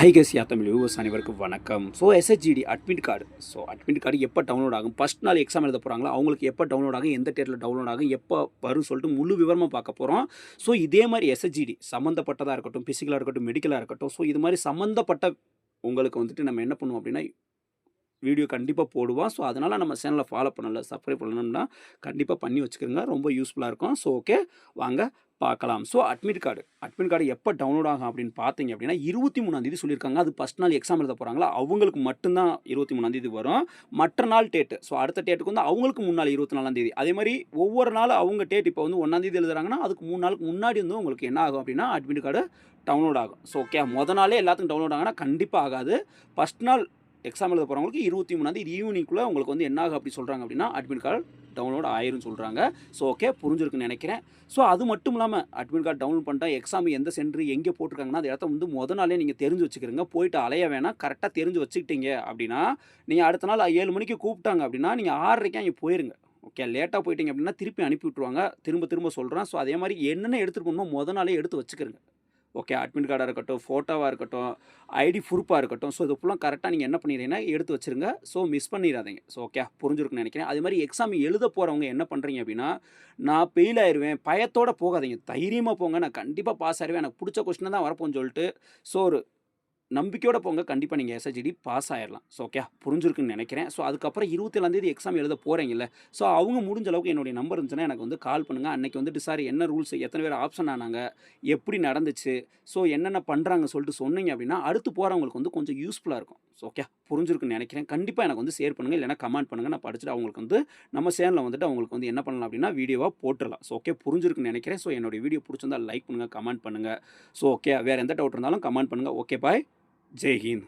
High கஸ் யா Tamil viewers அனைவருக்கும் வணக்கம். ஸோ எஸ்ஹெச்ஜிடி அட்மிட் கார்டு எப்போ டவுன்லோட் ஆகும், ஃபஸ்ட் நாள் எக்ஸாம் எழுத போகிறாங்களோ அவங்களுக்கு எப்போ டவுன்லோட் ஆகும், எந்த டேட்டில் டவுன்லோட் ஆகும், எப்போ வரும்னு சொல்லிட்டு முழு விவரமாக பார்க்க போகிறோம். ஸோ இதே மாதிரி எஸ்ஹெச்ஜிடி சம்மந்தப்பட்டதாக இருக்கட்டும், ஃபிசிக்கலாக இருக்கட்டும், மெடிக்கலாக இருக்கட்டும், ஸோ இது மாதிரி சம்மந்தப்பட்ட உங்களுக்கு வந்துட்டு நம்ம என்ன பண்ணுவோம் அப்படின்னா வீடியோ கண்டிப்பாக போடுவோம். ஸோ அதனால் நம்ம சேனலை ஃபாலோ பண்ணல, சப்ஸ்கிரைப் பண்ணணும்னா கண்டிப்பாக பண்ணி வச்சுக்கோங்க, ரொம்ப யூஸ்ஃபுல்லாக இருக்கும். ஸோ ஓகே, வாங்க பார்க்கலாம். ஸோ அட்மிட் கார்டு எப்போ டவுன்லோட் ஆகும் அப்படின்னு பார்த்தீங்க அப்படின்னா 23ஆம் சொல்லியிருக்காங்க. அது ஃபஸ்ட் நாள் எக்ஸாம் எழுத போகிறாங்களா அவங்களுக்கு மட்டும்தான் 23ஆம் வரும். மற்ற நாள் டேட்டு, ஸோ அடுத்த டேட்டுக்கு வந்து அவங்களுக்கு முன்னாள் 24ஆம். அதே மாதிரி ஒவ்வொரு நாள் அவங்க டேட் இப்போ வந்து 1ஆம் எழுதுறாங்கன்னா அதுக்கு 3 நாளுக்கு முன்னாடி வந்து உங்களுக்கு என்ன ஆகும் அப்படின்னா அட்மிட் கார்டு டவுன்லோட் ஆகும். ஸோ ஓகே, நாளே எல்லாத்துக்கும் டவுன்லோட் ஆகுனா கண்டிப்பாக ஆகாது. ஃபஸ்ட் நாள் எக்ஸாம் எழுத போகிறவங்களுக்கு 23ஆம் ஈவினிங்குள்ளே உங்களுக்கு வந்து என்ன ஆகும் அப்படி சொல்கிறாங்க அப்படின்னா அட்மிட் கார்டு டவுன்லோட் ஆயிரும்னு சொல்கிறாங்க. ஸோ ஓகே, புரிஞ்சிருக்குன்னு நினைக்கிறேன். ஸோ அது மட்டும் இல்லாமல் அட்மிட் கார்டு டவுன்லோட் பண்ணிட்டா எக்ஸாம் எந்த சென்டர் எங்கே போட்டிருக்காங்கன்னா அந்த இடத்த வந்து நாளே நீங்கள் தெரிஞ்சு வச்சுக்கிறீங்க. போயிட்டு அலைய வேணாம், கரெக்டாக தெரிஞ்சு வச்சுக்கிட்டீங்க அப்படின்னா நீங்கள் அடுத்த நாள் 7 மணிக்கு கூப்பிட்டாங்க அப்படின்னா நீங்கள் 6:30க்கு அங்கே போயிருங்க. ஓகே, லேட்டாக போயிட்டீங்க அப்படின்னா திருப்பி அனுப்பி விட்ருவாங்க. திரும்ப சொல்கிறேன். ஸோ அதே மாதிரி என்னென்ன எடுத்துகிட்டு போகணுமோ நாளே எடுத்து வச்சுக்கிறங்க. ஓகே, அட்மிட் கார்டாக இருக்கட்டும், ஃபோட்டோவாக இருக்கட்டும், ஐடி ப்ரூஃபாக இருக்கட்டும், ஸோ இது ஃபுல்லாக கரெக்டாக நீங்கள் என்ன பண்ணிடுறீங்கன்னா எடுத்து வச்சுருங்க. ஸோ மிஸ் பண்ணிடாதீங்க. ஸோ ஓகே, புரிஞ்சிருக்குன்னு நினைக்கிறேன். அதே மாதிரி எக்ஸாம் எழுத போகிறவங்க என்ன பண்ணுறீங்க அப்படின்னா நான் ஃபெயில் ஆயிடுவேன் பயத்தோடு போகாதீங்க, தைரியமாக போங்க. நான் கண்டிப்பாக பாஸ் ஆயிடுவேன், எனக்கு பிடிச்ச கொஸ்டின் தான் வரப்போன்னு சொல்லிட்டு ஸோ ஒரு நம்பிக்கையோட போங்க. கண்டிப்பாக நீங்கள் எஸ்ஹெச்டி பாஸ் ஆயிடலாம். ஸோ ஓகே, புரிஞ்சிருக்குன்னு நினைக்கிறேன். ஸோ அதுக்கப்புறம் 27ஆம் எக்ஸாம் எழுத போகிறீங்கல்ல, ஸோ அவங்க முடிஞ்ச அளவுக்கு என்னுடைய நம்பர் இருந்துச்சுன்னா எனக்கு வந்து கால் பண்ணுங்கள். அன்றைக்கி வந்துட்டு சார் என்ன ரூல்ஸ், எத்தனை பேர் ஆப்ஷன் ஆனாங்க, எப்படி நடந்துச்சு, ஸோ என்னென்ன பண்ணுறாங்க சொல்லிட்டு சொன்னீங்க அப்படின்னா அடுத்து போகிறவங்களுக்கு வந்து கொஞ்சம் யூஸ்ஃபுல்லாக இருக்கும். ஸோ ஓகே, புரிஞ்சிருக்குன்னு நினைக்கிறேன். கண்டிப்பாக எனக்கு வந்து ஷேர் பண்ணுங்கள், இல்லைனா கமெண்ட் பண்ணுங்கள். நான் படிச்சுட்டு அவங்களுக்கு வந்து நம்ம சேனலில் வந்துட்டு அவங்களுக்கு வந்து என்ன பண்ணலாம் அப்படின்னா வீடியோவாக போட்டுடலாம். ஸோ ஓகே, புரிஞ்சிருக்குன்னு நினைக்கிறேன். ஸோ என்னுடைய வீடியோ பிடிச்சிருந்தால் லைக் பண்ணுங்கள், கமெண்ட் பண்ணுங்கள். ஸோ ஓகே, வேறு எந்த டவுட் இருந்தாலும் கமெண்ட் பண்ணுங்கள். ஓகே, பாய். जय हिंद।